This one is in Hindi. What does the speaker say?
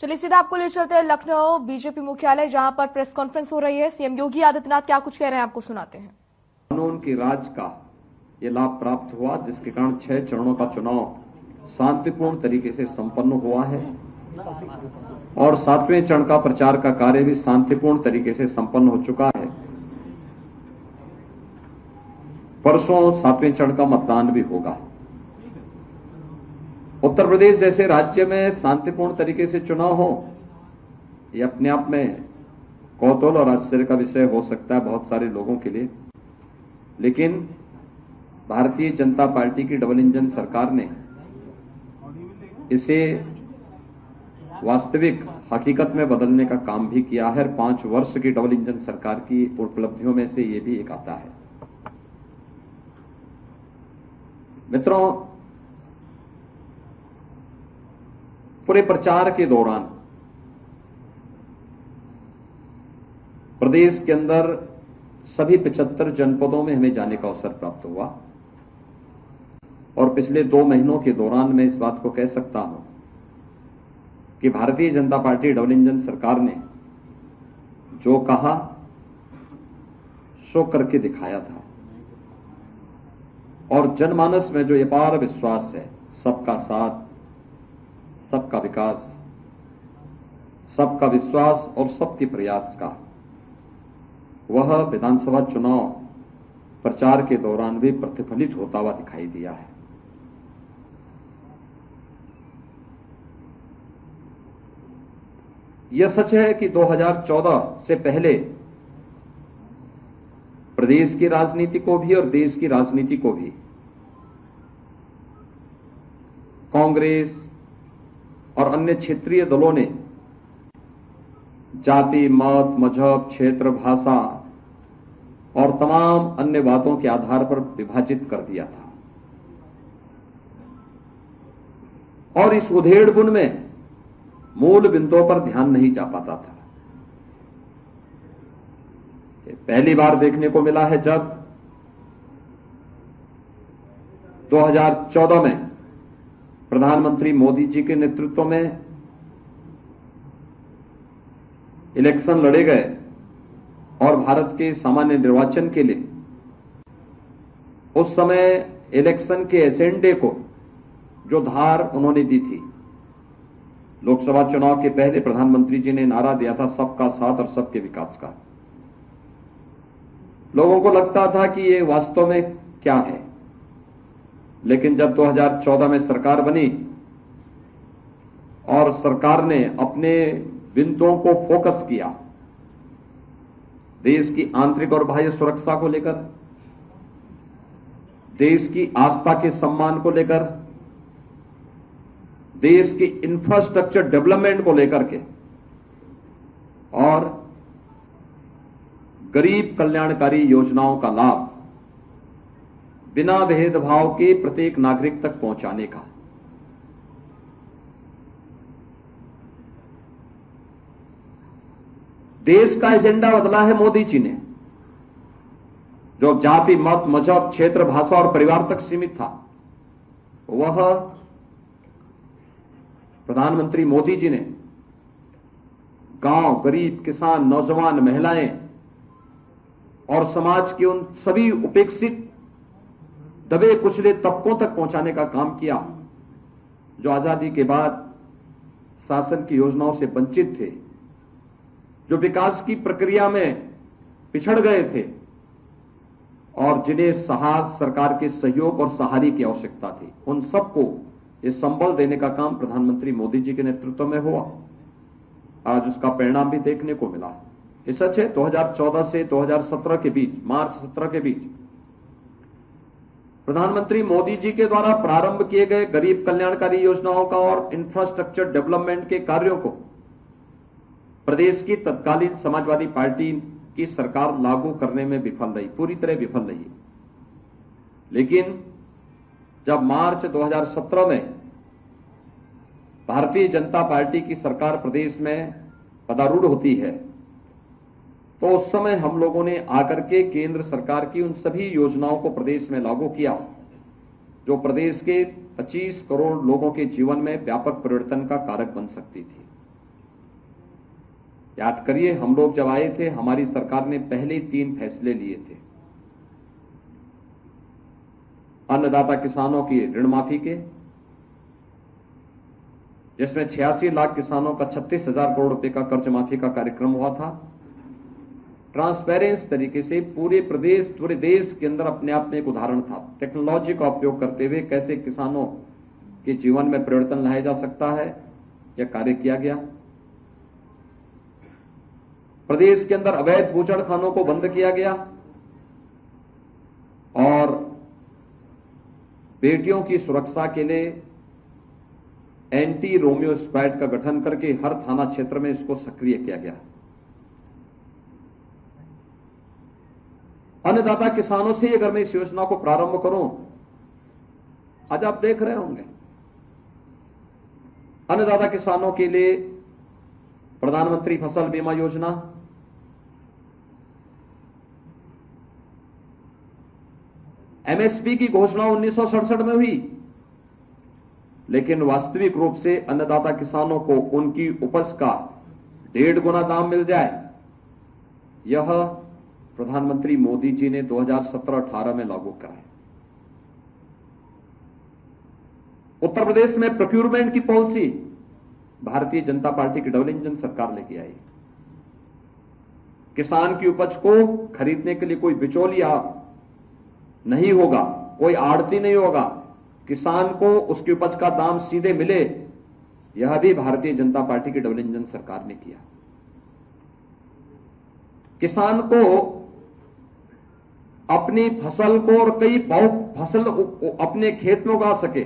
चलिए सीधा आपको ले चलते हैं लखनऊ बीजेपी मुख्यालय, जहां पर प्रेस कॉन्फ्रेंस हो रही है। सीएम योगी आदित्यनाथ क्या कुछ कह रहे हैं, आपको सुनाते हैं। कानून की राज का ये लाभ प्राप्त हुआ, जिसके कारण 6 चरणों का चुनाव शांतिपूर्ण तरीके से संपन्न हुआ है और 7वें चरण का प्रचार का कार्य भी शांतिपूर्ण तरीके से संपन्न हो चुका है। परसों 7वें चरण का मतदान भी होगा। उत्तर प्रदेश जैसे राज्य में शांतिपूर्ण तरीके से चुनाव हो, यह अपने आप में कौतूहल और आश्चर्य का विषय हो सकता है बहुत सारे लोगों के लिए, लेकिन भारतीय जनता पार्टी की डबल इंजन सरकार ने इसे वास्तविक हकीकत में बदलने का काम भी किया है। 5 वर्ष की डबल इंजन सरकार की उपलब्धियों में से यह भी एक आता है। मित्रों, पूरे प्रचार के दौरान प्रदेश के अंदर सभी 75 जनपदों में हमें जाने का अवसर प्राप्त हुआ और पिछले 2 महीनों के दौरान मैं इस बात को कह सकता हूं कि Bharatiya Janata party double engine सरकार ने जो कहा सो करके दिखाया था और जनमानस में जो अपार विश्वास है, सबका साथ, सबका विकास, सबका विश्वास और सबके प्रयास का, वह विधानसभा चुनाव प्रचार के दौरान भी प्रतिफलित होता हुआ दिखाई दिया है। यह सच है कि 2014 से पहले प्रदेश की राजनीति को भी और देश की राजनीति को भी कांग्रेस और अन्य क्षेत्रीय दलों ने जाति, मत, मजहब, क्षेत्र, भाषा और तमाम अन्य बातों के आधार पर विभाजित कर दिया था और इस उधेड़-बुन में मूल बिंदुओं पर ध्यान नहीं जा पाता था। पहली बार देखने को मिला है जब 2014 में प्रधानमंत्री मोदी जी के नेतृत्व में इलेक्शन लड़े गए और भारत के सामान्य निर्वाचन के लिए उस समय इलेक्शन के एजेंडे को जो धार उन्होंने दी थी, लोकसभा चुनाव के पहले प्रधानमंत्री जी ने नारा दिया था सबका साथ और सबके विकास का। लोगों को लगता था कि ये वास्तव में क्या है, लेकिन जब 2014 में सरकार बनी और सरकार ने अपने बिंदुओं को फोकस किया, देश की आंतरिक और बाह्य सुरक्षा को लेकर, देश की आस्था के सम्मान को लेकर, देश की इंफ्रास्ट्रक्चर डेवलपमेंट को लेकर के और गरीब कल्याणकारी योजनाओं का लाभ बिना भेदभाव के प्रत्येक नागरिक तक पहुंचाने का, देश का एजेंडा बदला है मोदी जी ने। जो जाति, मत, मजहब, क्षेत्र, भाषा और परिवार तक सीमित था, वह प्रधानमंत्री मोदी जी ने गांव, गरीब, किसान, नौजवान, महिलाएं और समाज के उन सभी उपेक्षित, दबे कुचले तबकों तक पहुंचाने का काम किया जो आजादी के बाद शासन की योजनाओं से वंचित थे, जो विकास की प्रक्रिया में पिछड़ गए थे और जिन्हें सरकार के सहयोग और सहारे की आवश्यकता थी, उन सबको ये संबल देने का काम प्रधानमंत्री मोदी जी के नेतृत्व में हुआ। आज उसका परिणाम भी देखने को मिला। ये सच है, 2014 से 2017 के बीच, मार्च 17 के बीच प्रधानमंत्री मोदी जी के द्वारा प्रारंभ किए गए गरीब कल्याणकारी योजनाओं का और इंफ्रास्ट्रक्चर डेवलपमेंट के कार्यों को प्रदेश की तत्कालीन समाजवादी पार्टी की सरकार लागू करने में विफल रही, पूरी तरह विफल रही। लेकिन जब मार्च 2017 में भारतीय जनता पार्टी की सरकार प्रदेश में पदारूढ़ होती है, तो उस समय हम लोगों ने आकर के केंद्र सरकार की उन सभी योजनाओं को प्रदेश में लागू किया जो प्रदेश के 25 करोड़ लोगों के जीवन में व्यापक परिवर्तन का कारक बन सकती थी। याद करिए, हम लोग जब आए थे, हमारी सरकार ने पहले 3 फैसले लिए थे। अन्नदाता किसानों की ऋण माफी के, जिसमें 86 लाख किसानों का 36,000 करोड़ रुपए का कर्ज माफी का कार्यक्रम हुआ था। ट्रांसपेरेंस तरीके से पूरे देश के अंदर अपने आप में एक उदाहरण था। टेक्नोलॉजी का उपयोग करते हुए कैसे किसानों के जीवन में परिवर्तन लाया जा सकता है, यह कार्य किया गया। प्रदेश के अंदर अवैध बूचड़खानों को बंद किया गया और बेटियों की सुरक्षा के लिए एंटी रोमियो स्क्वाड का गठन करके हर थाना क्षेत्र में इसको सक्रिय किया गया। अन्नदाता किसानों से अगर मैं इस योजना को प्रारंभ करूं, आज आप देख रहे होंगे अन्नदाता किसानों के लिए प्रधानमंत्री फसल बीमा योजना, एमएसपी की घोषणा 1967 में हुई, लेकिन वास्तविक रूप से अन्नदाता किसानों को उनकी उपज का 1.5 गुना दाम मिल जाए, यह प्रधानमंत्री मोदी जी ने 2017-18 में लागू कराया। उत्तर प्रदेश में प्रोक्यूरमेंट की पॉलिसी भारतीय जनता पार्टी की डबल इंजन सरकार लेके आई। किसान की उपज को खरीदने के लिए कोई बिचौलिया नहीं होगा, कोई आड़ती नहीं होगा, किसान को उसकी उपज का दाम सीधे मिले, यह भी भारतीय जनता पार्टी की डबल इंजन सरकार ने किया। किसान को अपनी फसल को और कई फसल अपने खेत में उगा सके,